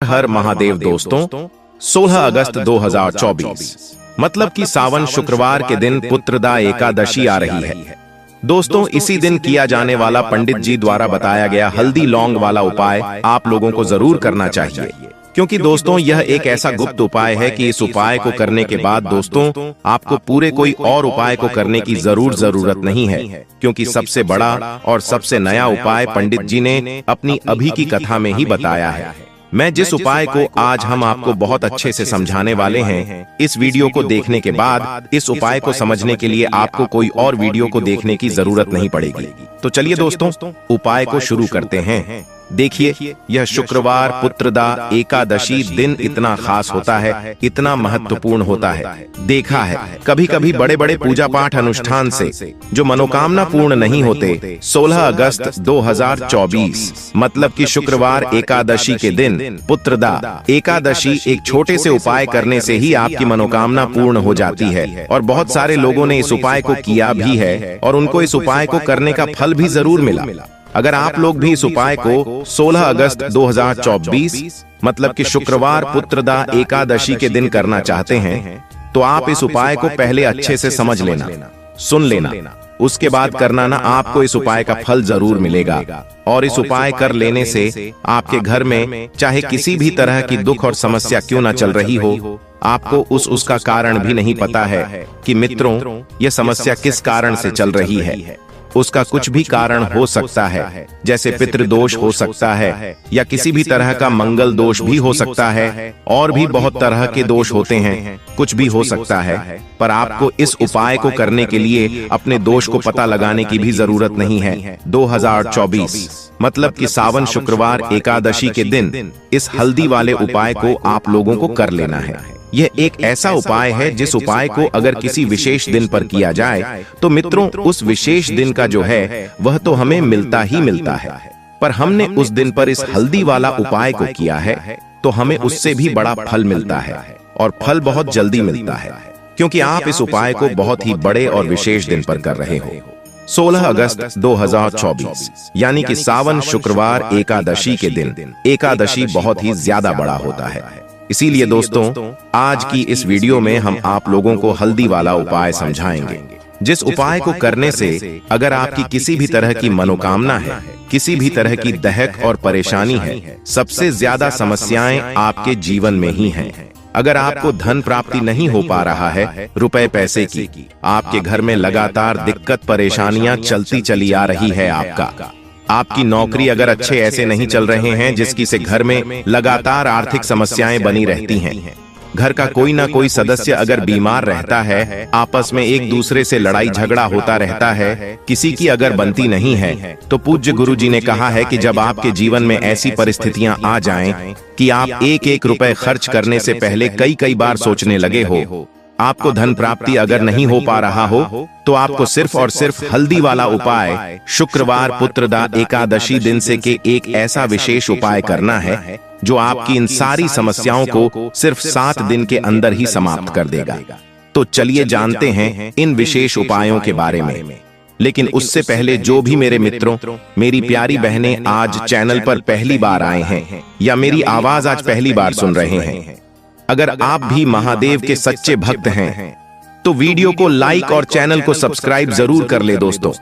हर महादेव दोस्तों। 16 अगस्त 2024 मतलब कि सावन शुक्रवार के दिन पुत्रदा एकादशी आ रही है। दोस्तों, इसी दिन किया जाने वाला पंडित जी द्वारा बताया गया हल्दी लौंग वाला उपाय आप लोगों को जरूर करना चाहिए, क्योंकि दोस्तों यह एक ऐसा गुप्त उपाय है कि इस उपाय को करने के बाद दोस्तों आपको पूरे कोई और उपाय को करने की जरूरत नहीं है, क्योंकि सबसे बड़ा और सबसे नया उपाय पंडित जी ने अपनी अभी की कथा में ही बताया है। मैं जिस उपाय को आज हम आपको बहुत अच्छे से समझाने वाले हैं, इस वीडियो को देखने के बाद इस उपाय को समझने के लिए आपको कोई और वीडियो को देखने की जरूरत नहीं पड़ेगी। तो चलिए दोस्तों उपाय को शुरू करते हैं। देखिए, यह शुक्रवार पुत्रदा एकादशी दिन इतना खास होता है, इतना महत्वपूर्ण होता है। देखा है कभी कभी बड़े बड़े पूजा पाठ अनुष्ठान से जो मनोकामना पूर्ण नहीं होते। 16 अगस्त 2024 मतलब कि शुक्रवार एकादशी के दिन पुत्रदा एकादशी एक छोटे से उपाय करने से ही आपकी मनोकामना पूर्ण हो जाती है। और बहुत सारे लोगों ने इस उपाय को किया भी है और उनको इस उपाय को करने का फल भी जरूर मिला। अगर आप लोग भी इस उपाय को 16 अगस्त 2024 मतलब कि शुक्रवार पुत्रदा एकादशी के दिन करना चाहते हैं, तो आप इस उपाय को पहले अच्छे से समझ लेना, सुन लेना, उसके बाद करना ना। आपको इस उपाय का फल जरूर मिलेगा। और इस उपाय कर लेने से आपके घर में चाहे किसी भी तरह की दुख और समस्या क्यों ना चल रही हो, आपको उसका कारण भी नहीं पता है कि मित्रों यह समस्या किस कारण से चल रही है। उसका कुछ भी कारण हो सकता है, जैसे पितृदोष हो सकता है या किसी भी तरह का मंगल दोष भी हो सकता है, और भी बहुत तरह के दोष होते हैं, कुछ भी हो सकता है। पर आपको इस उपाय को करने के लिए अपने दोष को पता लगाने की भी जरूरत नहीं है। 2024 मतलब कि सावन शुक्रवार एकादशी के दिन इस हल्दी वाले उपाय को आप लोगों को कर लेना है। यह एक ऐसा उपाय है जिस उपाय को अगर किसी विशेष दिन पर किया जाए तो मित्रों उस विशेष दिन का जो है वह तो हमें मिलता ही मिलता है। पर हमने उस दिन पर इस हल्दी वाला उपाय को किया है तो हमें उससे भी बड़ा फल मिलता है, और फल बहुत जल्दी मिलता है, क्योंकि आप इस उपाय को बहुत ही बड़े और विशेष दिन पर कर रहे हो। 16 अगस्त 2024 यानी कि सावन शुक्रवार एकादशी के दिन एकादशी बहुत ही ज्यादा बड़ा होता है। इसीलिए दोस्तों आज की इस वीडियो में हम आप लोगों को हल्दी वाला उपाय समझाएंगे, जिस उपाय को करने से अगर आपकी किसी भी तरह की मनोकामना है, किसी भी तरह की दहक और परेशानी है, सबसे ज्यादा समस्याएं आपके जीवन में ही हैं। अगर आपको धन प्राप्ति नहीं हो पा रहा है, रुपए पैसे की, आपके घर में लगातार दिक्कत परेशानियां चलती चली आ रही है, आपकी नौकरी अगर अच्छे ऐसे नहीं चल रहे हैं जिसकी से घर में लगातार आर्थिक समस्याएं बनी रहती हैं, घर का कोई ना कोई सदस्य अगर बीमार रहता है, आपस में एक दूसरे से लड़ाई झगड़ा होता रहता है, किसी की अगर बनती नहीं है, तो पूज्य गुरु जी ने कहा है कि जब आपके जीवन में ऐसी परिस्थितियां आ जाएं कि आप एक एक रुपए खर्च करने से पहले कई बार सोचने लगे हो, आपको धन प्राप्ति अगर नहीं हो पा रहा हो, तो आपको सिर्फ और सिर्फ हल्दी वाला उपाय शुक्रवार पुत्रदा एकादशी दिन से के एक ऐसा विशेष उपाय करना है जो आपकी इन सारी समस्याओं को सिर्फ 7 दिन के अंदर ही समाप्त कर देगा। तो चलिए जानते हैं इन विशेष उपायों के बारे में। लेकिन उससे पहले जो भी मेरे मित्रों, मेरी प्यारी बहनें आज चैनल पर पहली बार आए हैं या मेरी आवाज आज पहली बार सुन रहे हैं, अगर आप भी महादेव के सच्चे भक्त हैं तो वीडियो को लाइक और चैनल को सब्सक्राइब जरूर कर ले दोस्तों।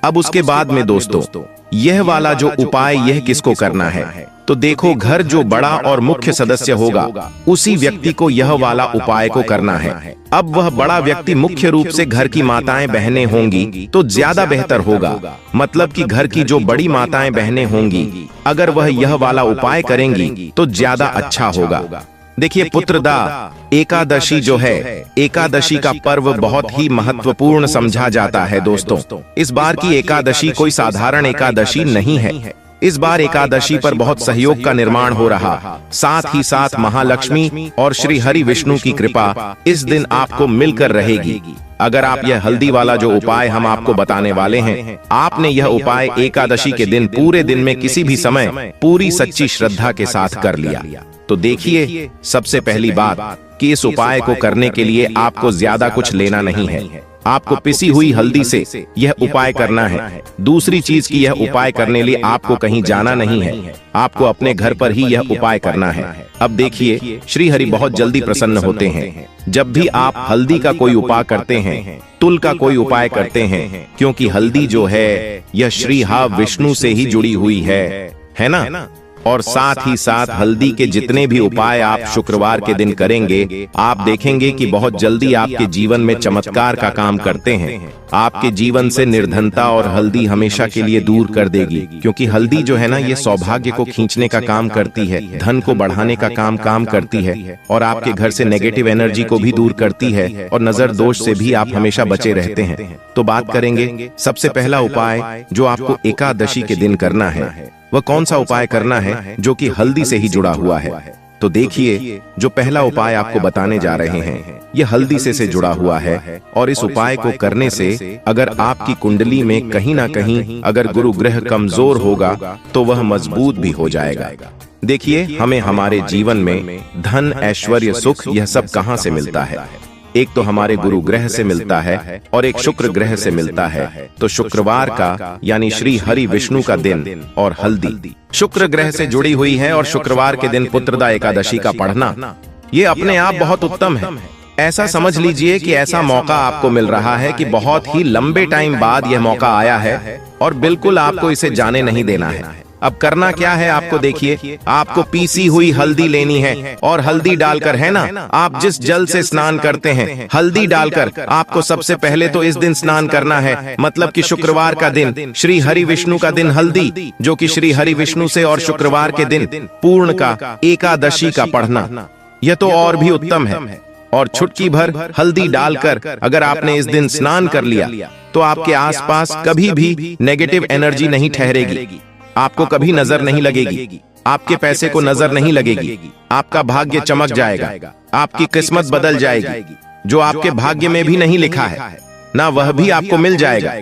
अब उसके बाद में दोस्तों यह वाला जो उपाय यह किसको करना है, तो देखो घर जो बड़ा और मुख्य सदस्य होगा उसी व्यक्ति को यह वाला उपाय को करना है। अब वह बड़ा व्यक्ति मुख्य रूप से घर की माताएं बहनें होंगी तो ज्यादा बेहतर होगा, मतलब कि घर की जो बड़ी माताएं बहनें होंगी अगर वह यह वाला उपाय करेंगी तो ज्यादा अच्छा होगा। देखिए, पुत्रदा एकादशी जो है, एकादशी का पर्व बहुत ही महत्वपूर्ण समझा जाता है दोस्तों। इस बार की एकादशी कोई साधारण एकादशी नहीं है। इस बार एकादशी पर बहुत सहयोग का निर्माण हो रहा, साथ ही साथ महालक्ष्मी और श्री हरि विष्णु की कृपा इस दिन आपको मिलकर रहेगी। अगर आप यह हल्दी वाला जो उपाय हम आपको बताने वाले हैं, आपने यह उपाय एकादशी के दिन पूरे दिन में किसी भी समय पूरी सच्ची श्रद्धा के साथ कर लिया, तो देखिए सबसे पहली बात कि इस उपाय को करने के लिए आपको ज्यादा कुछ लेना नहीं है। आपको पिसी हुई हल्दी से यह उपाय करना है। दूसरी चीज की यह उपाय करने लिए आपको कहीं जाना नहीं है, आपको अपने घर पर ही यह उपाय करना है। अब देखिए, श्री हरि बहुत जल्दी प्रसन्न होते हैं जब भी आप हल्दी का कोई उपाय करते हैं, तुल का कोई उपाय करते हैं, क्योंकि हल्दी जो है यह श्री विष्णु से ही जुड़ी हुई है ना। और साथ ही साथ हल्दी के जितने भी उपाय आप शुक्रवार के दिन करेंगे, आप देखेंगे कि बहुत जल्दी आपके जीवन में चमत्कार का काम करते हैं। आपके जीवन से निर्धनता और हल्दी हमेशा के लिए दूर कर देगी, क्योंकि हल्दी जो है ना, ये सौभाग्य को खींचने का काम करती है, धन को बढ़ाने का काम करती है, और आपके घर से नेगेटिव एनर्जी को भी दूर करती है, और नजर दोष से भी आप हमेशा बचे रहते हैं। तो बात करेंगे सबसे पहला उपाय जो आपको एकादशी के दिन करना है, वह कौन सा उपाय करना है जो कि हल्दी से ही जुड़ा हुआ है। तो देखिए, जो पहला उपाय आपको बताने जा रहे हैं, यह हल्दी से जुड़ा हुआ है, और इस उपाय को करने से अगर आपकी कुंडली में कहीं ना कहीं अगर गुरु ग्रह कमजोर होगा तो वह मजबूत भी हो जाएगा। देखिए, हमें हमारे जीवन में धन, ऐश्वर्य, सुख यह सब कहां से मिलता है? एक तो हमारे गुरु ग्रह से मिलता है और एक शुक्र ग्रह से मिलता है। तो शुक्रवार का यानी श्री हरि विष्णु का दिन और हल्दी शुक्र ग्रह से जुड़ी हुई है, और शुक्रवार के दिन पुत्रदा एकादशी का पढ़ना ये अपने आप बहुत उत्तम है। ऐसा समझ लीजिए कि ऐसा मौका आपको मिल रहा है कि बहुत ही लंबे टाइम बाद यह मौका आया है, और बिल्कुल आपको इसे जाने नहीं देना है। अब करना क्या है, आपको देखिए, आपको पीसी हुई हल्दी लेनी है, और हल्दी डालकर, है ना, आप जिस जल से स्नान करते हैं, हल्दी डालकर आपको सबसे पहले तो इस दिन स्नान करना है। मतलब कि शुक्रवार का दिन, श्री हरि विष्णु का दिन हल्दी, जो कि श्री हरि विष्णु से, और शुक्रवार के दिन पूर्ण का एकादशी का पढ़ना, यह तो और भी उत्तम है। और चुटकी भर हल्दी डालकर अगर आपने इस दिन स्नान कर लिया तो आपके आसपास कभी भी नेगेटिव एनर्जी नहीं ठहरेगी, आपको कभी नजर नहीं लगेगी, आपके पैसे को नजर नहीं लगेगी, आपका भाग्य चमक जाएगा, आपकी किस्मत बदल जाएगी। जो आपके भाग्य में भी नहीं लिखा है ना, वह भी आपको मिल जाएगा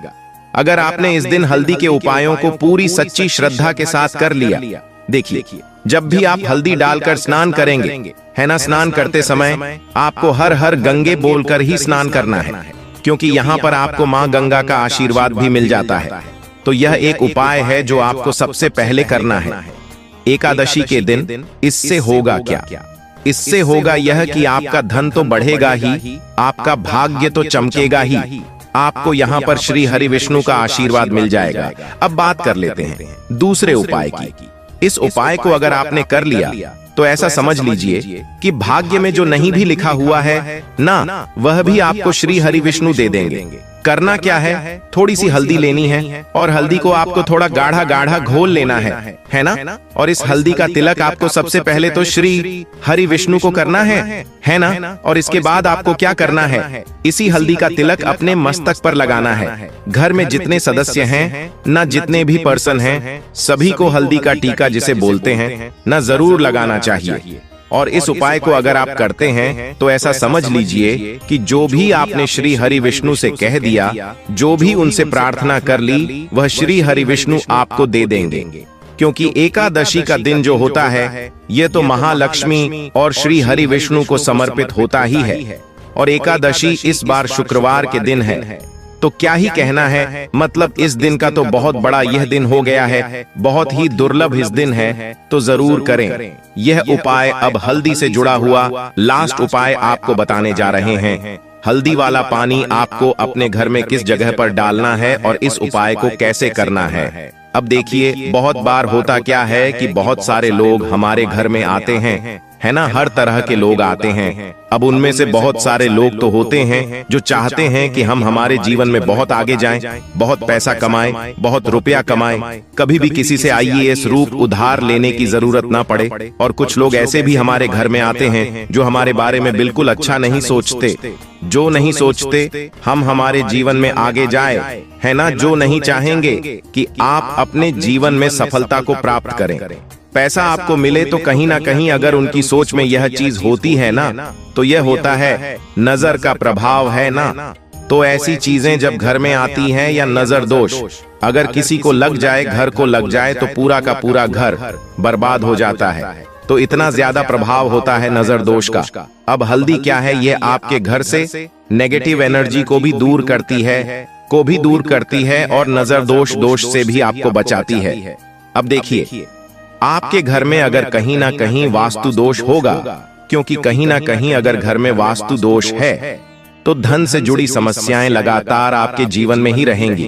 अगर आपने इस दिन हल्दी के उपायों को पूरी सच्ची श्रद्धा के साथ कर लिया। देखिए, जब भी आप हल्दी डालकर स्नान करेंगे, है ना, स्नान करते समय आपको हर हर गंगे बोलकर ही स्नान करना है, क्योंकि यहाँ पर आपको माँ गंगा का आशीर्वाद भी मिल जाता है। तो यह एक उपाय है जो आपको सबसे पहले करना है एकादशी के दिन। इससे होगा क्या? इससे होगा यह कि आपका धन तो बढ़ेगा ही, आपका भाग्य तो चमकेगा ही, आपको यहाँ पर श्री हरि विष्णु का आशीर्वाद मिल जाएगा। अब बात कर लेते हैं दूसरे उपाय की। इस उपाय को अगर आपने कर लिया तो ऐसा समझ लीजिए कि भाग्य में जो नहीं भी लिखा हुआ है ना, वह भी आपको श्री हरि विष्णु दे देंगे। करना क्या है, थोड़ी सी हल्दी लेनी है, और हल्दी को आपको थोड़ा गाढ़ा गाढ़ा घोल लेना है ना। और इस हल्दी का तिलक आपको सबसे पहले तो श्री हरि विष्णु को करना है ना। और इसके बाद आपको क्या करना है, इसी हल्दी का तिलक अपने मस्तक पर लगाना है। घर में जितने सदस्य हैं ना, जितने भी पर्सन हैं, सभी को हल्दी का टीका जिसे बोलते हैं ना, जरूर लगाना चाहिए। और इस उपाय को अगर आप करते हैं तो ऐसा समझ लीजिए कि जो भी आपने श्री हरि विष्णु से कह दिया, जो भी उनसे प्रार्थना कर ली, वह श्री हरि विष्णु आपको दे देंगे। क्योंकि एकादशी का दिन जो होता है, ये तो महालक्ष्मी और श्री हरि विष्णु को समर्पित होता ही है, और एकादशी इस बार शुक्रवार के दिन है। तो क्या ही कहना है, मतलब इस दिन का तो बहुत बड़ा यह दिन हो गया है, बहुत ही दुर्लभ इस दिन है, तो जरूर करें यह उपाय। अब हल्दी से जुड़ा हुआ लास्ट उपाय आपको बताने जा रहे हैं। हल्दी वाला पानी आपको अपने घर में किस जगह पर डालना है और इस उपाय को कैसे करना है। अब देखिए, बहुत बार होता क्या है कि बहुत सारे लोग हमारे घर में आते हैं, है ना, हर तरह के लोग आते हैं। अब उनमें से बहुत सारे लोग तो होते हैं जो चाहते हैं कि हम हमारे जीवन में बहुत आगे जाएं, बहुत पैसा कमाएं, बहुत रुपया कमाएं, कभी भी किसी से आईएएस रूप उधार लेने की जरूरत ना पड़े। और कुछ लोग ऐसे भी हमारे घर में आते हैं जो हमारे बारे में बिल्कुल अच्छा नहीं सोचते, जो नहीं सोचते हम हमारे जीवन में आगे जाए, है ना, जो नहीं चाहेंगे कि आप अपने जीवन में सफलता को प्राप्त करें, पैसा आपको मिले। तो कहीं ना कहीं अगर उनकी सोच में यह चीज होती है ना, तो यह होता है नजर का प्रभाव, है ना। तो ऐसी चीजें जब घर में आती हैं, या नजर दोष अगर किसी को लग जाए, घर को लग जाए, तो पूरा का पूरा घर बर्बाद हो जाता है। तो इतना ज्यादा प्रभाव होता है नजर दोष का। अब हल्दी क्या है, ये आपके घर से नेगेटिव एनर्जी को भी दूर करती है और नजर दोष से भी आपको बचाती है। अब देखिए, आपके घर में अगर कहीं ना कहीं वास्तु दोष होगा, क्योंकि कहीं ना कहीं अगर घर में वास्तु दोष है तो धन से जुड़ी समस्याएं लगातार आपके जीवन में ही रहेंगी।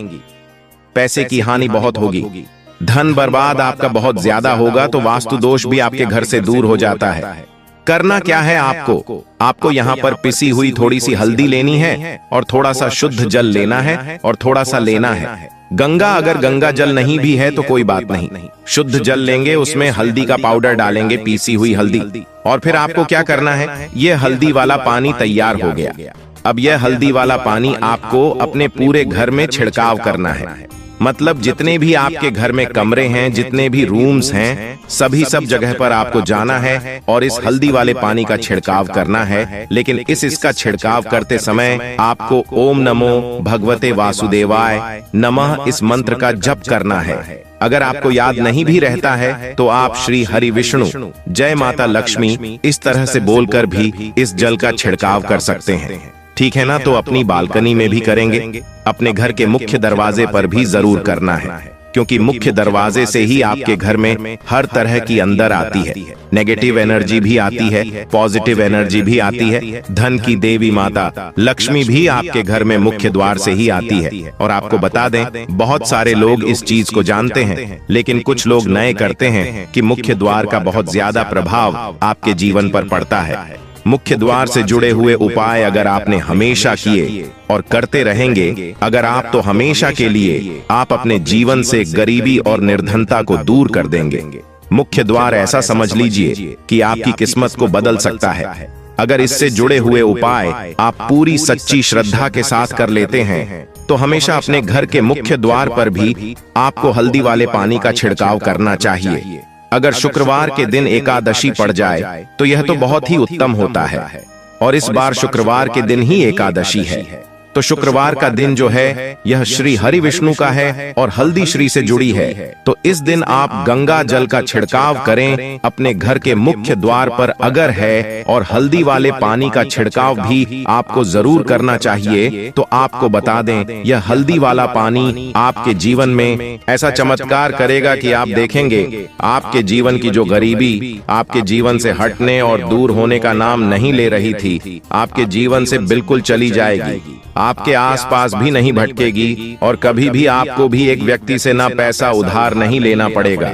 पैसे की हानि बहुत होगी, धन बर्बाद आपका बहुत ज्यादा होगा, तो वास्तु दोष भी आपके घर से दूर हो जाता है। करना क्या है आपको यहाँ पर पिसी हुई थोड़ी सी हल्दी लेनी है और थोड़ा सा शुद्ध जल लेना है और थोड़ा सा लेना है गंगा। अगर गंगा जल नहीं भी है तो कोई बात नहीं, शुद्ध जल लेंगे, उसमें हल्दी का पाउडर डालेंगे, पीसी हुई हल्दी। और फिर आपको क्या करना है, यह हल्दी वाला पानी तैयार हो गया। अब यह हल्दी वाला पानी आपको अपने पूरे घर में छिड़काव करना है। मतलब जितने भी आपके घर में कमरे हैं, जितने भी रूम्स हैं, सब जगह पर आपको जाना है और इस हल्दी वाले पानी का छिड़काव करना है। लेकिन इसका छिड़काव करते समय आपको ओम नमो भगवते वासुदेवाय नमः इस मंत्र का जप करना है। अगर आपको याद नहीं भी रहता है तो आप श्री हरि विष्णु जय माता लक्ष्मी इस तरह से बोलकर भी इस जल का छिड़काव कर सकते हैं। ठीक है ना? तो अपनी बालकनी में भी करेंगे, अपने घर के मुख्य दरवाजे पर भी जरूर करना है, क्योंकि मुख्य दरवाजे से ही आपके घर में हर तरह की अंदर आती है, नेगेटिव एनर्जी भी आती है, पॉजिटिव एनर्जी भी आती है। धन की देवी माता लक्ष्मी भी आपके घर में मुख्य द्वार से ही आती है। और आपको बता दें, बहुत सारे लोग इस चीज को जानते हैं, लेकिन कुछ लोग नए करते हैं कि मुख्य द्वार का बहुत ज्यादा प्रभाव आपके जीवन पर पड़ता है। मुख्य द्वार से जुड़े हुए उपाय अगर आपने हमेशा किए और करते रहेंगे, अगर आप तो हमेशा के लिए आप अपने जीवन से गरीबी और निर्धनता को दूर कर देंगे। मुख्य द्वार ऐसा समझ लीजिए कि आपकी किस्मत को बदल सकता है। अगर इससे जुड़े हुए उपाय आप पूरी सच्ची श्रद्धा के साथ कर लेते हैं तो हमेशा अपने घर के मुख्य द्वार पर भी आपको हल्दी वाले पानी का छिड़काव करना चाहिए। अगर शुक्रवार के दिन एकादशी पड़ जाए तो यह तो बहुत ही उत्तम होता है, और इस बार शुक्रवार के दिन ही एकादशी है। तो शुक्रवार का दिन जो है यह श्री हरि विष्णु का है और हल्दी श्री से जुड़ी है। तो इस दिन आप गंगा जल का छिड़काव करें अपने घर के मुख्य द्वार पर अगर है, और हल्दी वाले पानी का छिड़काव भी आपको जरूर करना चाहिए। तो आपको बता दें, यह हल्दी वाला पानी आपके जीवन में ऐसा चमत्कार करेगा कि आप देखेंगे आपके जीवन की जो गरीबी आपके जीवन से हटने और दूर होने का नाम नहीं ले रही थी, आपके जीवन से बिल्कुल चली जाएगी, आपके आसपास भी नहीं भटकेगी, और कभी भी आपको भी एक व्यक्ति से ना पैसा उधार नहीं लेना पड़ेगा।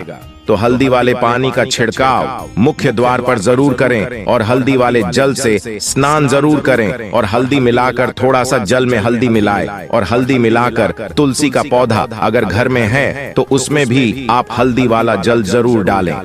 तो हल्दी वाले पानी का छिड़काव मुख्य द्वार पर जरूर करें और हल्दी वाले जल से स्नान जरूर करें, और हल्दी मिलाकर थोड़ा सा जल में हल्दी मिलाएं और हल्दी मिलाकर तुलसी का पौधा अगर घर में है तो उसमें भी आप हल्दी वाला जल जरूर डालें।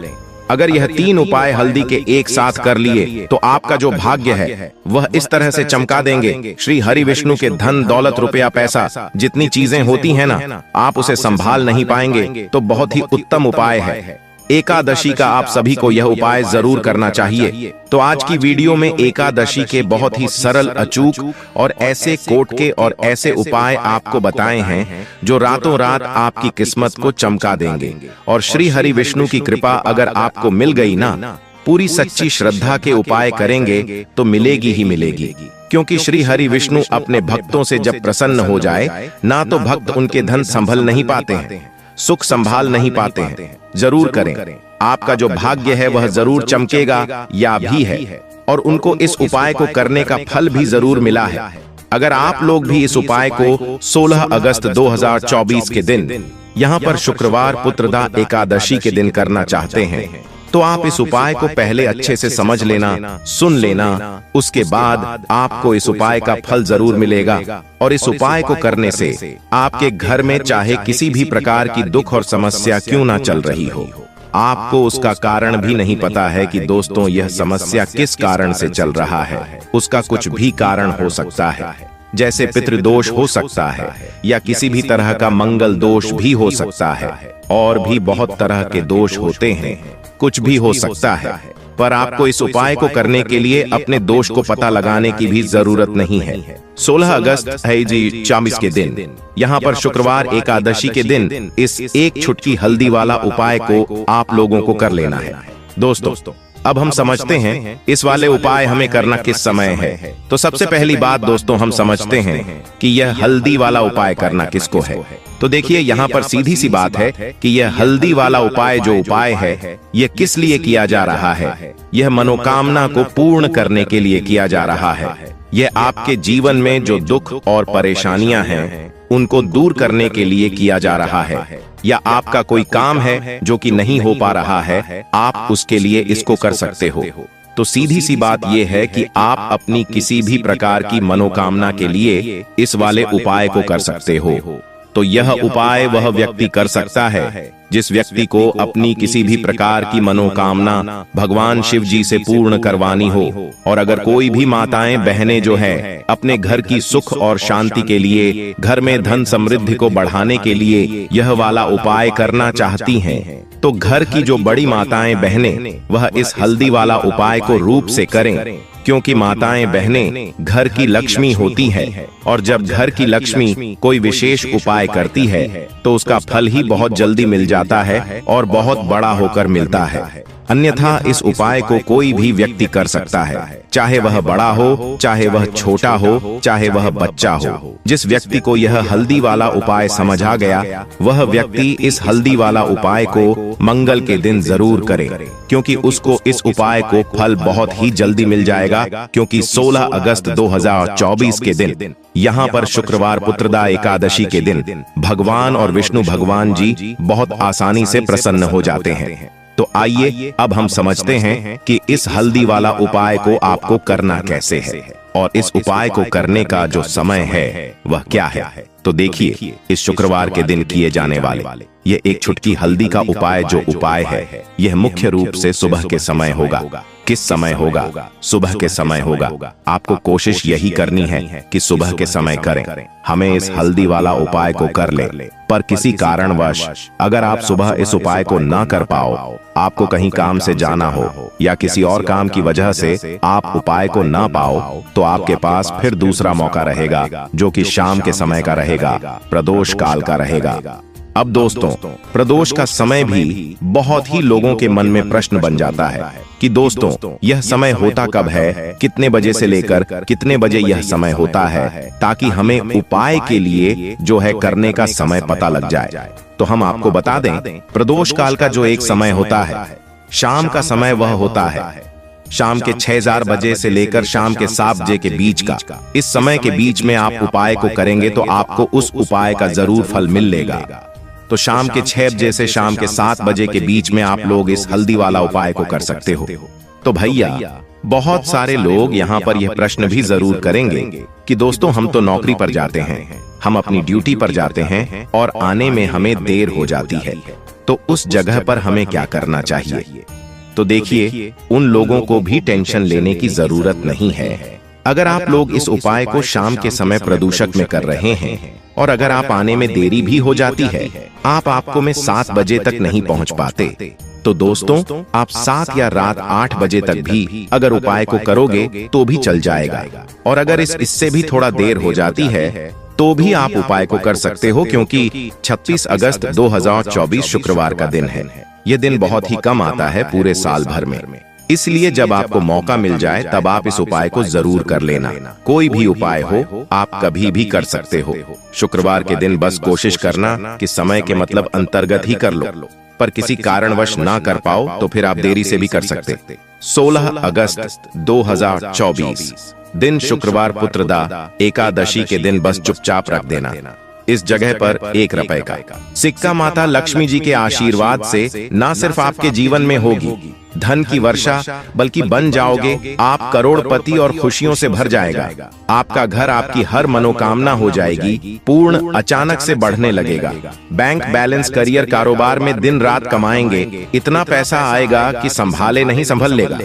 अगर यह 3 उपाय हल्दी के एक साथ कर लिए तो आपका जो भाग्य है वह इस तरह से चमका देंगे। श्री हरि विष्णु के धन दौलत रुपया पैसा जितनी चीजें होती हैं ना, आप उसे संभाल नहीं पाएंगे। तो बहुत ही उत्तम उपाय है। एकादशी का आप सभी को यह उपाय जरूर करना चाहिए। तो आज की वीडियो में एकादशी के बहुत ही सरल, अचूक और ऐसे कोट के और ऐसे उपाय आपको बताए हैं जो रातों रात आपकी किस्मत को चमका देंगे। और श्री हरि विष्णु की कृपा अगर आपको मिल गई ना, पूरी सच्ची श्रद्धा के उपाय करेंगे तो मिलेगी ही मिलेगी। क्योंकि श्री हरि विष्णु अपने भक्तों से जब प्रसन्न हो जाए ना, तो भक्त उनके धन संभल नहीं पाते हैं, सुख संभाल नहीं पाते हैं। जरूर करें, आपका जो भाग्य है वह जरूर चमकेगा या भी है, और उनको इस उपाय को करने का फल भी जरूर मिला है। अगर आप लोग भी इस उपाय को 16 अगस्त 2024 के दिन यहाँ पर शुक्रवार पुत्रदा एकादशी के दिन करना चाहते हैं तो आप इस उपाय को पहले अच्छे से समझ लेना, सुन लेना, उसके बाद आपको इस उपाय का फल जरूर मिलेगा। और इस उपाय को करने से आपके घर में चाहे किसी भी प्रकार की दुख और समस्या क्यों ना चल रही हो, आपको उसका कारण भी नहीं पता है कि दोस्तों यह समस्या किस कारण से चल रहा है। उसका कुछ भी कारण हो सकता है, जैसे पितृदोष हो सकता है या किसी भी तरह का मंगल दोष भी हो सकता है, और भी बहुत तरह के दोष होते हैं, कुछ भी हो सकता है। पर आपको इस उपाय को करने के लिए अपने दोष को पता लगाने की भी जरूरत नहीं है। 16 अगस्त है जी 24 के दिन, यहाँ पर शुक्रवार एकादशी के दिन इस एक छुटकी हल्दी वाला उपाय को आप लोगों को कर लेना है। दोस्तों अब हम समझते हैं इस वाले उपाय हमें करना किस समय है। तो सबसे पहली बात दोस्तों, हम समझते हैं कि यह हल्दी वाला उपाय करना किसको है। तो देखिए, यहाँ पर सीधी सी बात है कि यह हल्दी वाला उपाय जो उपाय है, यह किस लिए किया जा रहा है। यह मनोकामना को पूर्ण करने के लिए किया जा रहा है। यह आपके जीवन में जो दुख और परेशानियां हैं उनको दूर करने के लिए किया जा रहा है। या आपका कोई काम है जो कि नहीं हो पा रहा है, आप उसके लिए इसको कर सकते हो। तो सीधी सी बात यह है कि आप अपनी किसी भी प्रकार की मनोकामना के लिए इस वाले उपाय को कर सकते हो। तो यह उपाय वह व्यक्ति कर सकता है जिस व्यक्ति को अपनी किसी भी प्रकार की मनोकामना भगवान शिव जी से पूर्ण करवानी हो। और अगर कोई भी माताएं बहनें जो है अपने घर की सुख और शांति के लिए, घर में धन समृद्धि को बढ़ाने के लिए यह वाला उपाय करना चाहती हैं, तो घर की जो बड़ी माताएं बहनें वह इस हल्दी वाला उपाय को रूप से करें। क्योंकि माताएं बहनें घर की लक्ष्मी होती है, और जब घर की लक्ष्मी कोई विशेष उपाय करती है तो उसका फल ही बहुत जल्दी मिल जाता है और बहुत बड़ा होकर मिलता है। अन्यथा इस उपाय को कोई भी व्यक्ति कर सकता है, चाहे वह बड़ा हो, चाहे वह छोटा हो, चाहे वह बच्चा हो। जिस व्यक्ति को यह हल्दी वाला उपाय समझ आ गया, वह व्यक्ति इस हल्दी वाला उपाय को मंगल के दिन जरूर करे, क्योंकि उसको इस उपाय को फल बहुत ही जल्दी मिल जाएगा। क्योंकि 16 अगस्त 2024 के दिन, यहाँ पर शुक्रवार पुत्रदा एकादशी के दिन, भगवान और विष्णु भगवान जी बहुत आसानी से प्रसन्न हो जाते हैं। तो आइए अब हम समझते हैं कि इस हल्दी वाला उपाय को आपको करना कैसे है, और इस उपाय को करने का जो समय है वह क्या है। तो देखिए, इस शुक्रवार के दिन किए जाने वाले यह एक छुटकी हल्दी का उपाय जो उपाय है, यह मुख्य रूप से सुबह के समय होगा। किस समय होगा? सुबह के समय होगा। आपको कोशिश यही करनी है कि सुबह के समय करें। हमें इस हल्दी वाला उपाय को कर ले, पर किसी कारणवश अगर आप सुबह इस उपाय को ना कर पाओ, आपको कहीं काम से जाना हो या किसी और काम की वजह से आप उपाय को ना पाओ, तो आपके पास फिर दूसरा मौका रहेगा जो कि शाम के समय का रहेगा, प्रदोष काल का रहेगा। अब दोस्तों, प्रदोष का समय भी बहुत ही लोगों के मन में प्रश्न बन जाता है कि दोस्तों यह समय होता कब है, कितने बजे से लेकर कितने बजे यह समय होता है, ताकि हमें उपाय के लिए जो है करने का समय पता लग जाए। तो हम आपको बता दें, प्रदोष काल का जो एक समय होता है, शाम का समय वह होता है शाम के 6:00 बजे से लेकर शाम के 7 बजे के बीच का। इस समय के बीच में आप उपाय को करेंगे तो आपको उस उपाय का जरूर फल मिल लेगा। तो शाम के 6 बजे से शाम के 7 बजे के बीच में आप लोग इस हल्दी वाला उपाय को कर सकते हो। तो भैया, बहुत सारे लोग यहाँ पर यह प्रश्न भी जरूर करेंगे कि दोस्तों हम तो नौकरी पर जाते हैं, हम अपनी ड्यूटी पर जाते हैं और आने में हमें देर हो जाती है, तो उस जगह पर हमें क्या करना चाहिए। तो देखिए, उन लोगों को भी टेंशन लेने की जरूरत नहीं है। अगर आप लोग इस उपाय को शाम के समय प्रदूषक में कर रहे हैं और अगर आप आने में देरी भी हो जाती है, आपको में 7 बजे तक नहीं पहुंच पाते, तो दोस्तों आप 7 या रात 8 बजे तक भी अगर उपाय को करोगे तो भी चल जाएगा। और अगर इससे भी थोड़ा देर हो जाती है तो भी आप उपाय को कर सकते हो, क्योंकि 26 अगस्त 2024 शुक्रवार का दिन है। यह दिन बहुत ही कम आता है पूरे साल भर में, इसलिए जब आपको मौका मिल जाए तब आप इस उपाय को जरूर कर लेना। कोई भी उपाय हो, आप कभी भी कर सकते हो। शुक्रवार के दिन बस कोशिश करना कि समय के मतलब अंतर्गत ही कर लो, पर किसी कारणवश ना कर पाओ तो फिर आप देरी से भी कर सकते। 16 अगस्त 2024 दिन शुक्रवार पुत्रदा एकादशी के दिन बस चुपचाप रख देना इस जगह पर 1 रुपए का सिक्का। माता लक्ष्मी जी के आशीर्वाद से ना सिर्फ आपके जीवन में होगी धन की वर्षा, बल्कि बन जाओगे आप करोड़पति और खुशियों से भर जाएगा। आपका घर, आपकी हर मनोकामना हो जाएगी पूर्ण, अचानक से बढ़ने लगेगा। बैंक बैलेंस, करियर, कारोबार में दिन रात कमाएंगे, इतना पैसा आएगा कि संभाले नहीं संभल लेगा।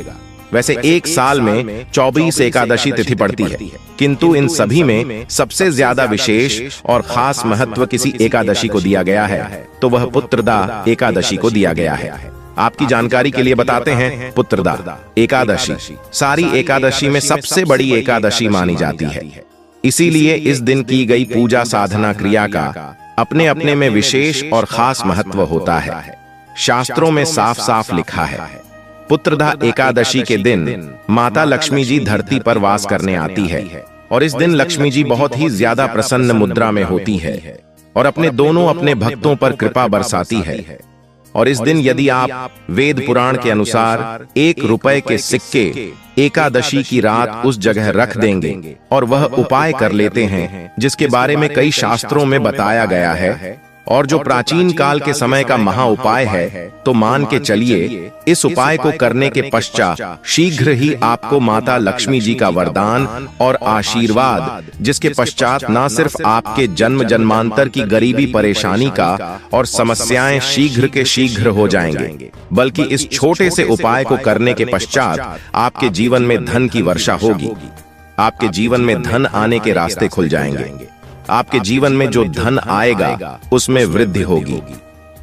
वैसे एक साल में 24 एकादशी तिथि पड़ती है, किंतु इन सभी में सबसे ज्यादा विशेष और खास महत्व किसी एकादशी को दिया गया है, तो वह पुत्रदा एकादशी को दिया गया है। आपकी जानकारी के लिए बताते हैं, पुत्रदा एकादशी सारी एकादशी में सबसे बड़ी एकादशी मानी जाती है। इसीलिए इस दिन की गई पूजा साधना क्रिया का अपने अपने में विशेष और खास महत्व होता है। शास्त्रों में साफ साफ लिखा है पुत्रदा एकादशी के दिन माता लक्ष्मी जी धरती पर वास करने आती है और इस दिन लक्ष्मी जी बहुत ही ज्यादा प्रसन्न मुद्रा में होती है और अपने भक्तों पर कृपा बरसाती है। और इस दिन यदि आप वेद पुराण के अनुसार 1 रुपए के सिक्के एकादशी की रात उस जगह रख देंगे और वह उपाय कर लेते हैं जिसके बारे में कई शास्त्रों में बताया गया है और जो प्राचीन काल के समय का महा उपाय है, तो मान के चलिए इस उपाय को करने के पश्चात शीघ्र ही आपको माता लक्ष्मी जी का वरदान और आशीर्वाद, जिसके पश्चात न सिर्फ आपके जन्म जन्मांतर की गरीबी परेशानी का और समस्याएं शीघ्र के शीघ्र हो जाएंगे, बल्कि इस छोटे से उपाय को करने के पश्चात आपके जीवन में धन की वर्षा होगी। आपके जीवन में धन आने के रास्ते खुल जाएंगे। आपके जीवन में जो धन आएगा उसमें वृद्धि होगी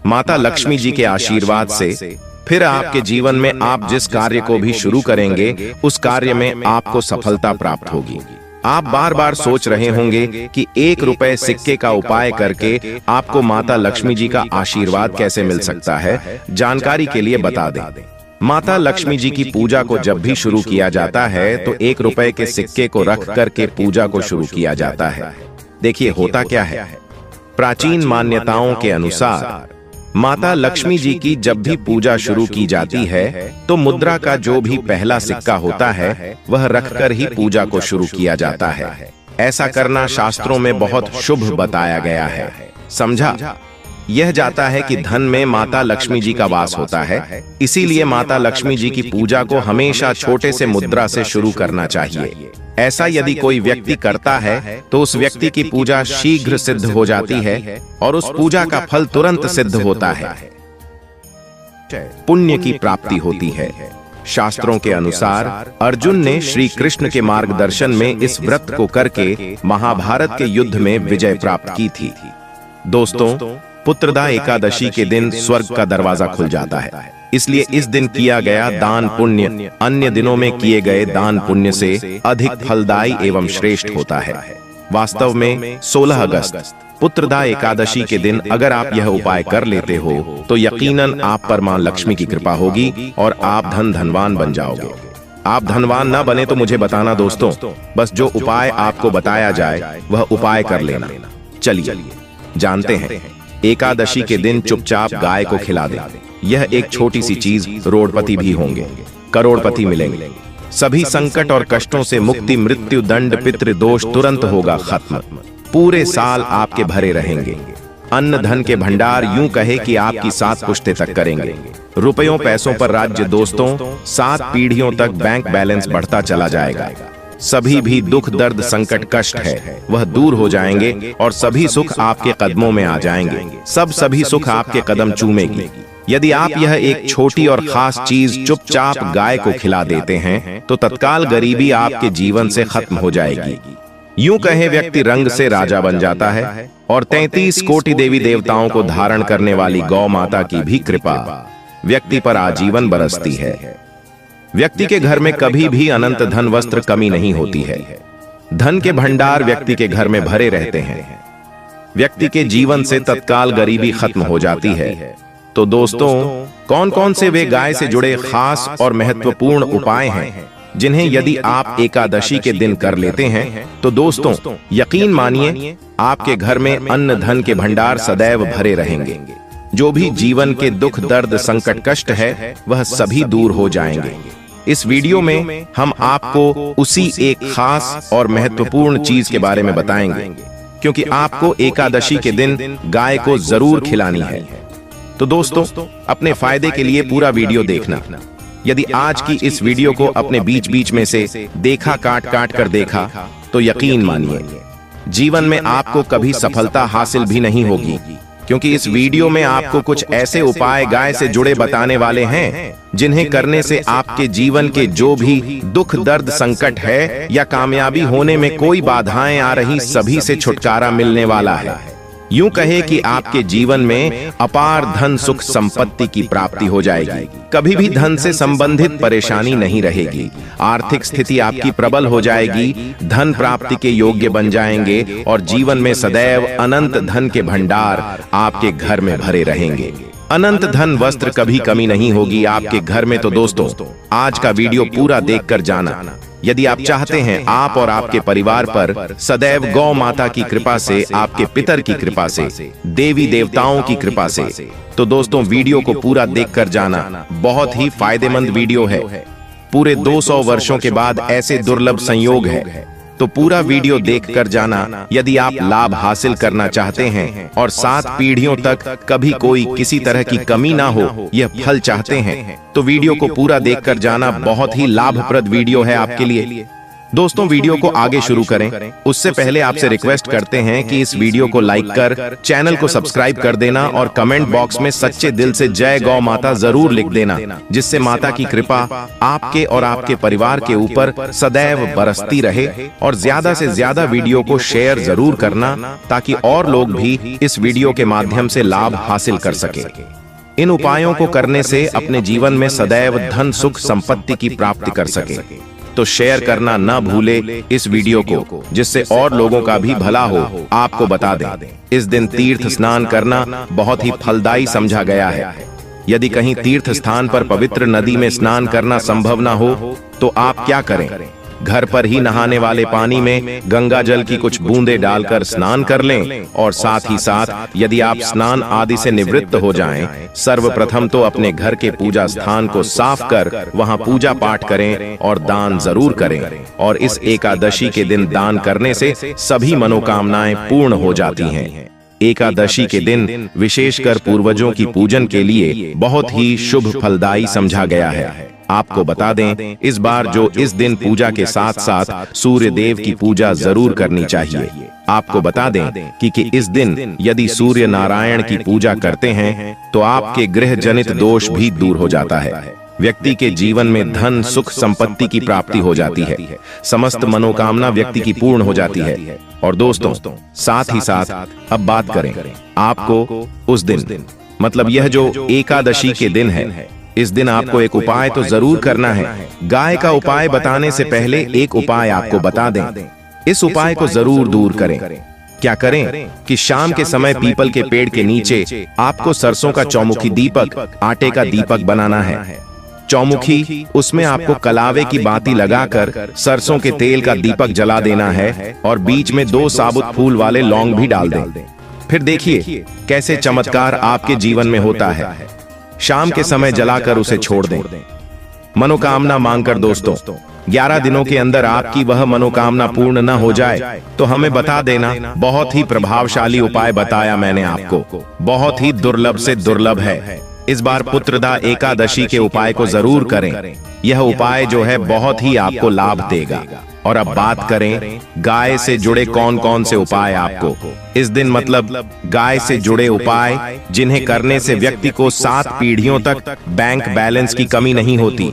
माता लक्ष्मी जी के आशीर्वाद से। फिर आपके जीवन में आप जिस कार्य को भी शुरू करेंगे उस कार्य में आपको सफलता प्राप्त होगी। आप बार बार सोच रहे होंगे कि 1 रुपए सिक्के का उपाय करके आपको माता लक्ष्मी जी का आशीर्वाद कैसे मिल सकता है। जानकारी के लिए बता दें, माता लक्ष्मी जी की पूजा को जब भी शुरू किया जाता है तो 1 रुपए के सिक्के को रख करके पूजा को शुरू किया जाता है। देखिए होता क्या है, प्राचीन मान्यताओं के अनुसार माता लक्ष्मी जी की जब भी पूजा शुरू की जाती है तो मुद्रा का जो भी पहला सिक्का होता है वह रखकर ही पूजा को शुरू किया जाता है। ऐसा करना शास्त्रों में बहुत शुभ बताया गया है। समझा? यह जाता है कि धन में माता लक्ष्मी जी का वास होता है, इसीलिए माता लक्ष्मी जी की पूजा को हमेशा छोटे से मुद्रा से शुरू करना चाहिए। ऐसा यदि कोई व्यक्ति करता है तो उस व्यक्ति की पूजा शीघ्र सिद्ध हो जाती है और उस पूजा का फल तुरंत सिद्ध होता है। पुण्य की प्राप्ति होती है। शास्त्रों के अनुसार अर्जुन ने श्री कृष्ण के मार्गदर्शन में इस व्रत को करके महाभारत के युद्ध में विजय प्राप्त की थी। दोस्तों, पुत्रदा एकादशी के दिन स्वर्ग का दरवाजा खुल जाता है, इसलिए इस दिन किया गया दान पुण्य अन्य दिनों में किए गए दान पुण्य से अधिक फलदायी एवं श्रेष्ठ होता है। वास्तव में 16 अगस्त पुत्रदा एकादशी के दिन अगर आप यह उपाय कर लेते हो तो यकीनन आप पर मां लक्ष्मी की कृपा होगी और आप धनवान बन जाओगे। आप धनवान ना बने तो मुझे बताना दोस्तों, बस जो उपाय आपको बताया जाए वह उपाय कर लेना। चलिए जानते हैं। एकादशी के दिन चुपचाप गाय को खिला दें। यह एक छोटी सी चीज, रोडपति भी होंगे, करोड़पति मिलेंगे। सभी संकट और कष्टों से मुक्ति, मृत्यु दंड पितृ दोष तुरंत होगा खत्म। पूरे साल आपके भरे रहेंगे। अन्न धन के भंडार यूं कहे कि आपकी 7 पुश्ते तक करेंगे। रुपयों पैसों पर राज्य दोस्तों, 7 पीढ़ियों तक बैंक बैलेंस बढ़ता चला जाएगा। सभी भी दुख दर्द संकट कष्ट है वह दूर हो जाएंगे और सभी सुख आपके कदमों में आ जाएंगे। सभी सुख आपके कदम चूमेगी यदि आप यह एक छोटी और खास चीज चुपचाप गाय को खिला देते हैं तो तत्काल गरीबी आपके जीवन से खत्म हो जाएगी। यूं कहे व्यक्ति रंग से राजा बन जाता है और 33 कोटि देवी देवताओं को धारण करने वाली गौ माता की भी कृपा व्यक्ति पर आजीवन बरसती है। व्यक्ति के घर में कभी भी अनंत धन वस्त्र कमी नहीं होती है। धन के भंडार व्यक्ति के घर में भरे रहते हैं। व्यक्ति के जीवन से तत्काल गरीबी खत्म हो जाती है। तो दोस्तों, कौन कौन से वे गाय से जुड़े खास और महत्वपूर्ण उपाय हैं जिन्हें यदि आप एकादशी के दिन कर लेते हैं तो दोस्तों यकीन मानिए आपके घर में अन्न धन के भंडार सदैव भरे रहेंगे। जो भी जीवन के दुख दर्द संकट कष्ट है वह सभी दूर हो जाएंगे। इस वीडियो में हम आपको उसी एक खास और महत्वपूर्ण चीज के बारे में बताएंगे, क्योंकि आपको एकादशी के दिन गाय को जरूर खिलानी है। तो दोस्तों, अपने फायदे के लिए पूरा वीडियो देखना। यदि आज की इस वीडियो को अपने बीच बीच में से देखा, काट कर देखा, तो यकीन मानिए जीवन में आपको कभी सफलता हासिल भी नहीं होगी, क्योंकि इस वीडियो में आपको कुछ ऐसे उपाय गाय से जुड़े बताने वाले हैं जिन्हें करने से आपके जीवन के जो भी दुख दर्द संकट है या कामयाबी होने में कोई बाधाएं आ रही सभी से छुटकारा मिलने वाला है। यूं कहे कि आपके जीवन में अपार धन सुख संपत्ति की प्राप्ति हो जाएगी। कभी भी धन से संबंधित परेशानी नहीं रहेगी। आर्थिक स्थिति आपकी प्रबल हो जाएगी। धन प्राप्ति के योग्य बन जाएंगे और जीवन में सदैव अनंत धन के भंडार आपके घर में भरे रहेंगे। अनंत धन वस्त्र कभी कमी नहीं होगी आपके घर में। तो दोस्तों, आज का वीडियो पूरा देखकर जाना। यदि आप चाहते हैं आप और आपके परिवार पर सदैव गौ माता की कृपा से, आपके पितर की कृपा से, देवी देवताओं की कृपा से, तो दोस्तों वीडियो को पूरा देखकर जाना। बहुत ही फायदेमंद वीडियो है। पूरे 200 वर्षों के बाद ऐसे दुर्लभ संयोग है, तो पूरा वीडियो देखकर जाना। यदि आप लाभ हासिल करना चाहते हैं और 7 पीढ़ियों तक कभी कोई किसी तरह की कमी ना हो, यह फल चाहते हैं, तो वीडियो को पूरा देखकर जाना। बहुत ही लाभप्रद वीडियो है आपके लिए। दोस्तों, वीडियो को आगे शुरू करें उससे पहले आपसे रिक्वेस्ट करते हैं कि इस वीडियो को लाइक कर चैनल को सब्सक्राइब कर देना और कमेंट बॉक्स में सच्चे दिल से जय गौ माता जरूर लिख देना, जिससे माता की कृपा आपके और आपके परिवार के ऊपर सदैव बरसती रहे। और ज्यादा से ज्यादा वीडियो को शेयर जरूर करना, ताकि और लोग भी इस वीडियो के माध्यम से लाभ हासिल कर सके। इन उपायों को करने से अपने जीवन में सदैव धन सुख संपत्ति की प्राप्ति कर सके। तो शेयर करना न भूले इस वीडियो को, जिससे और लोगों का भी भला हो। आपको बता दें, इस दिन तीर्थ स्नान करना बहुत ही फलदायी समझा गया है। यदि कहीं तीर्थ स्थान पर पवित्र नदी में स्नान करना संभव न हो, तो आप क्या करें, घर पर ही नहाने वाले पानी में गंगा जल की कुछ बूंदें डालकर स्नान कर लें। और साथ ही साथ यदि आप स्नान आदि से निवृत्त हो जाएं, सर्वप्रथम तो अपने घर के पूजा स्थान को साफ कर वहां पूजा पाठ करें और दान जरूर करें। और इस एकादशी के दिन दान करने से सभी मनोकामनाएं पूर्ण हो जाती हैं। एकादशी के दिन विशेषकर पूर्वजों की पूजन के लिए बहुत ही शुभ फलदायी समझा गया है। आपको बता दें, इस बार जो इस दिन पूजा के साथ साथ सूर्य देव की पूजा जरूर करनी चाहिए। आपको बता दें कि इस दिन यदि सूर्य नारायण की पूजा करते हैं, तो आपके गृह जनित दोष भी दूर हो जाता है। व्यक्ति के जीवन में धन सुख संपत्ति की प्राप्ति हो जाती है। समस्त मनोकामना व्यक्ति की पूर्ण हो जाती है। और दोस्तों, साथ ही साथ अब बात करें आपको उस दिन, मतलब यह जो एकादशी के दिन है, इस दिन आपको एक उपाय तो जरूर करना है। गाय का उपाय बताने से पहले एक उपाय आपको बता दें। इस उपाय को जरूर दूर करें। क्या करें कि शाम के समय पीपल के पेड़ के नीचे आपको सरसों का चौमुखी दीपक, आटे का दीपक बनाना है। चौमुखी, उसमें आपको कलावे की बाती लगाकर सरसों के तेल का दीपक जला देना है और बीच में 2 साबुत फूल वाले लौंग भी डाल दें। फिर देखिए कैसे चमत्कार आपके जीवन में होता है। शाम के समय जलाकर उसे छोड़ दें। मनोकामना मांगकर दोस्तों, 11 दिनों के अंदर आपकी वह मनोकामना पूर्ण न हो जाए, तो हमें बता देना। बहुत ही प्रभावशाली उपाय बताया मैंने आपको, बहुत ही दुर्लभ से दुर्लभ है। इस बार पुत्रदा एकादशी के उपाय को जरूर करें। यह उपाय जो है बहुत ही आपको लाभ देगा। और अब बात करें गाय से जुड़े कौन कौन से उपाय आपको इस दिन, मतलब गाय से जुड़े उपाय जिन्हें करने से व्यक्ति को 7 पीढ़ियों तक बैंक बैलेंस की कमी नहीं होती।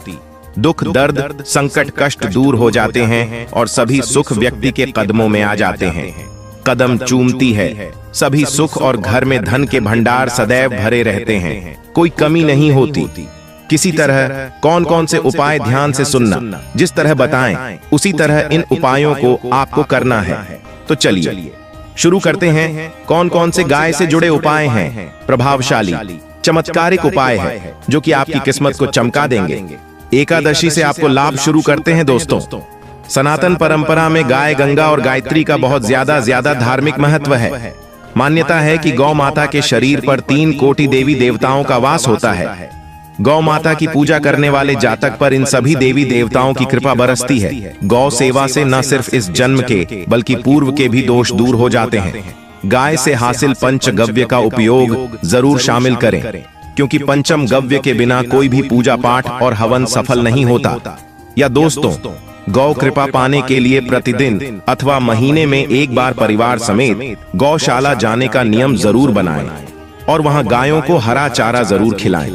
दुख दर्द संकट कष्ट दूर हो जाते हैं और सभी सुख व्यक्ति के कदमों में आ जाते हैं। कदम चूमती है, सभी सुख और घर में धन के भंडार सदैव भरे रहते हैं, कोई कमी नहीं होती। किसी तरह कौन कौन से उपाय ध्यान से सुनना, जिस तरह बताएं उसी तरह इन उपायों को आपको करना है। तो चलिए शुरू करते हैं। कौन कौन से गाय से जुड़े उपाय हैं? प्रभावशाली चमत्कारिक उपाय है जो कि आपकी किस्मत को चमका देंगे। एकादशी से आपको लाभ शुरू करते हैं दोस्तों। सनातन परंपरा में गाय, गंगा और गायत्री का बहुत ज्यादा धार्मिक महत्व है। मान्यता है कि गौ माता के शरीर पर 3 कोटि देवी देवताओं का वास होता है। गौ माता की पूजा करने वाले जातक पर इन सभी देवी देवताओं की कृपा बरसती है। गौ सेवा से न सिर्फ इस जन्म के बल्कि पूर्व के भी दोष दूर हो जाते हैं। गाय से हासिल पंचगव्य का उपयोग जरूर शामिल करें, क्योंकि पंचम गव्य के बिना कोई भी पूजा पाठ और हवन सफल नहीं होता। या दोस्तों, गौ कृपा पाने के लिए प्रतिदिन अथवा महीने में एक बार परिवार समेत गौशाला जाने का नियम जरूर बनाएं और वहां गायों को हरा चारा जरूर खिलाएं।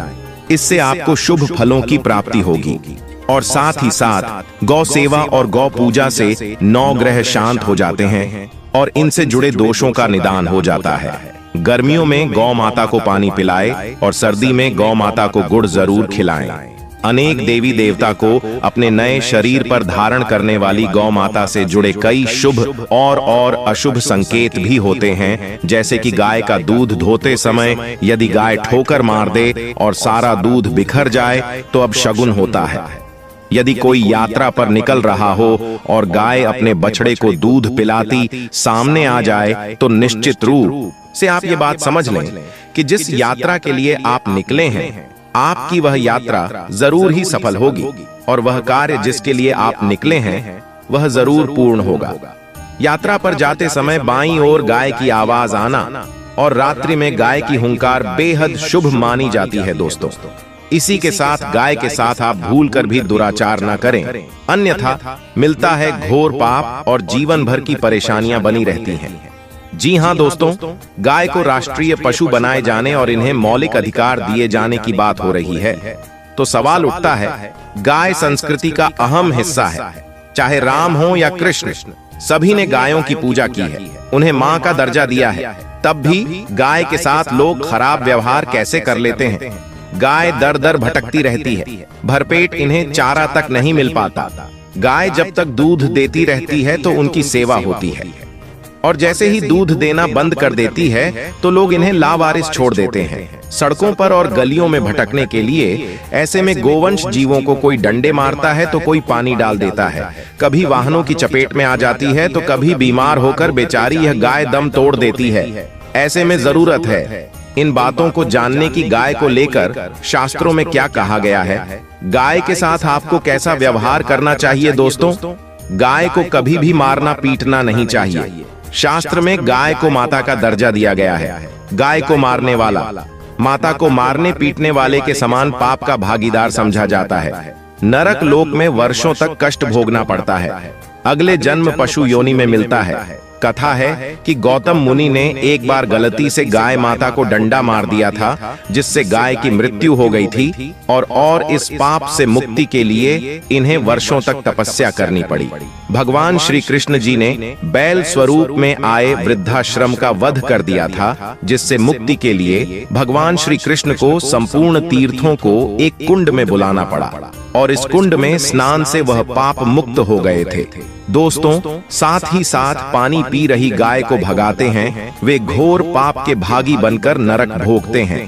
इससे आपको शुभ फलों की प्राप्ति होगी। और साथ ही साथ गौ सेवा और गौ पूजा से 9 ग्रह शांत हो जाते हैं और इनसे जुड़े दोषों का निदान हो जाता है। गर्मियों में गौ माता को पानी पिलाएं और सर्दी में गौ माता को गुड़ जरूर खिलाएं। अनेक देवी देवता को अपने नए शरीर पर धारण करने वाली गौ माता से जुड़े कई शुभ और अशुभ संकेत भी होते हैं, जैसे कि गाय का दूध धोते समय यदि गाय ठोकर मार दे और सारा दूध बिखर जाए तो अब शगुन होता है। यदि कोई यात्रा पर निकल रहा हो और गाय अपने बछड़े को दूध पिलाती सामने आ जाए तो निश्चित रूप से आप ये बात समझ लें कि जिस यात्रा के लिए आप निकले हैं, आपकी वह यात्रा जरूर ही सफल होगी और वह कार्य जिसके लिए आप निकले हैं वह जरूर पूर्ण होगा। यात्रा पर जाते समय बाईं ओर गाय की आवाज आना और रात्रि में गाय की हुंकार बेहद शुभ मानी जाती है दोस्तों। इसी के साथ गाय के साथ आप भूल कर भी दुराचार न करें, अन्यथा मिलता है घोर पाप और जीवन भर की परेशानियां बनी रहती हैं। जी हां दोस्तों, गाय को राष्ट्रीय पशु बनाए जाने और इन्हें मौलिक अधिकार दिए जाने की बात हो रही है, तो सवाल उठता है, गाय संस्कृति का अहम हिस्सा है। चाहे राम हो या कृष्ण, सभी ने गायों की पूजा की है, उन्हें मां का दर्जा दिया है। तब भी गाय के साथ लोग खराब व्यवहार कैसे कर लेते हैं। गाय दर दर भटकती रहती है, भरपेट इन्हें चारा तक नहीं मिल पाता। गाय जब तक दूध देती रहती है तो उनकी सेवा होती है, और जैसे ही दूध देना बंद कर देती है तो लोग इन्हें लावारिस छोड़ देते हैं, सड़कों पर और गलियों में भटकने के लिए। ऐसे में गोवंश जीवों को कोई डंडे मारता है तो कोई पानी डाल देता है, कभी वाहनों की चपेट में आ जाती है तो कभी बीमार होकर बेचारी यह गाय दम तोड़ देती है। ऐसे में जरूरत है इन बातों को जानने की, गाय को लेकर शास्त्रों में क्या कहा गया है, गाय के साथ आपको कैसा व्यवहार करना चाहिए। दोस्तों, गाय को कभी भी मारना पीटना नहीं चाहिए। शास्त्र में गाय को माता का दर्जा दिया गया है। गाय को मारने वाला माता को मारने पीटने वाले के समान पाप का भागीदार समझा जाता है। नरक लोक में वर्षों तक कष्ट भोगना पड़ता है, अगले जन्म पशु योनि में मिलता है। कथा है कि गौतम मुनि ने एक बार गलती से गाय माता को डंडा मार दिया था, जिससे गाय की मृत्यु हो गई थी और इस पाप से मुक्ति के लिए इन्हें वर्षों तक तपस्या करनी पड़ी। भगवान श्री कृष्ण जी ने बैल स्वरूप में आए वृद्धाश्रम का वध कर दिया था, जिससे मुक्ति के लिए भगवान श्री कृष्ण को संपूर्ण तीर्थों को एक कुंड में बुलाना पड़ा और इस कुंड में स्नान से वह पाप मुक्त हो गए थे। दोस्तों, साथ ही साथ पानी पी रही गाय को भगाते हैं, वे घोर पाप के भागी बनकर नरक भोगते हैं।